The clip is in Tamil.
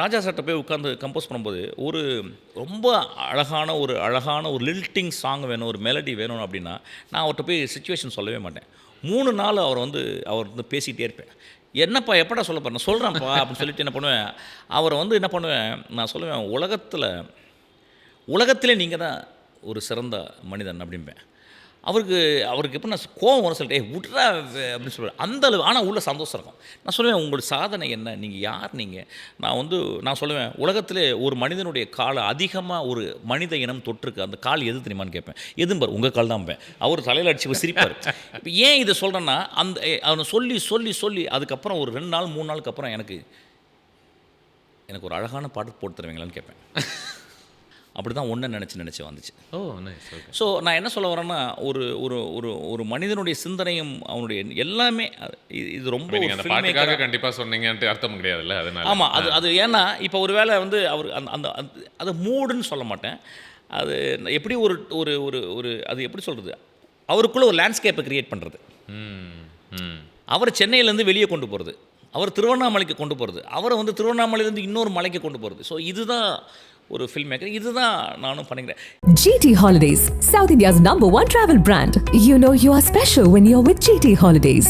ராஜா சார்ட்ட போய் உட்காந்து கம்போஸ் பண்ணும்போது ஒரு ரொம்ப அழகான ஒரு லில்ட்டிங் சாங் வேணும், ஒரு மெலடி வேணும் அப்படின்னா நான் அவர்கிட்ட போய் சிச்சுவேஷன் சொல்லவே மாட்டேன். 3 நாள் அவர் வந்து பேசிகிட்டே இருப்பேன். என்னப்பா எப்படா சொல்ல போகிறேன், நான் சொல்கிறேன்ப்பா அப்படின்னு சொல்லிட்டு என்ன பண்ணுவேன், அவரை வந்து என்ன பண்ணுவேன், நான் சொல்லுவேன் உலகத்திலே நீங்கள் தான் ஒரு சிறந்த மனிதன் அப்படிம்பேன். அவருக்கு எப்போ நான் கோவம் வரும் சொல்லிட்டு விட்றா அப்படின்னு சொல்லுவேன். அந்த அளவு ஆனால் உள்ள சந்தோஷம் இருக்கும். நான் சொல்லுவேன் உங்களோட சாதனை என்ன, நீங்கள் யார் நீங்கள், நான் சொல்லுவேன் உலகத்திலே ஒரு மனிதனுடைய காலை அதிகமாக ஒரு மனித இனம் தொற்றுருக்கு, அந்த கால் எது தெரியுமான்னு கேட்பேன். எதும்பார் உங்கள் கால் தான் பேன். அவர் தலையில் அடிச்சு சிரிப்பார். இப்போ ஏன் இதை சொல்கிறேன்னா அவனை சொல்லி அதுக்கப்புறம் ஒரு 2 நாள் 3 நாளுக்கு அப்புறம் எனக்கு ஒரு அழகான பாட்டு போட்டு தருவீங்களான்னு கேட்பேன். அப்படி தான் ஒன்று நினச்சி வந்துச்சு. நைஸ். ஓகே. ஸோ நான் என்ன சொல்ல வரேன்னா ஒரு மனிதனுடைய சிந்தனையும் அவனுடைய எல்லாமே இது ரொம்ப அந்த பாட்டுக்காக கண்டிப்பாக சொன்னீங்கன்ட்டு அர்த்தம் கிடையாதுல்ல, அதனால. ஆமாம், அது ஏன்னா இப்போ ஒரு வேளை வந்து அவர் அந்த அது மூடுன்னு சொல்ல மாட்டேன். அது எப்படி ஒரு அது எப்படி சொல்கிறது, அவருக்குள்ளே ஒரு லேண்ட்ஸ்கேப்பை க்ரியேட் பண்ணுறது. அவர் சென்னையிலேருந்து வெளியே கொண்டு போகிறது, அவர் திருவண்ணாமலைக்கு கொண்டு போகிறது, அவரை வந்து திருவண்ணாமலையிலேருந்து இன்னொரு மலைக்கு கொண்டு போகிறது. ஸோ இதுதான் ஒரு ஃபில்ம் மேக்கர், இதுதான் நானும் பண்ணிக்கிறேன். GT Holidays, South India's #1 travel brand. You know you are special when you're with GT Holidays.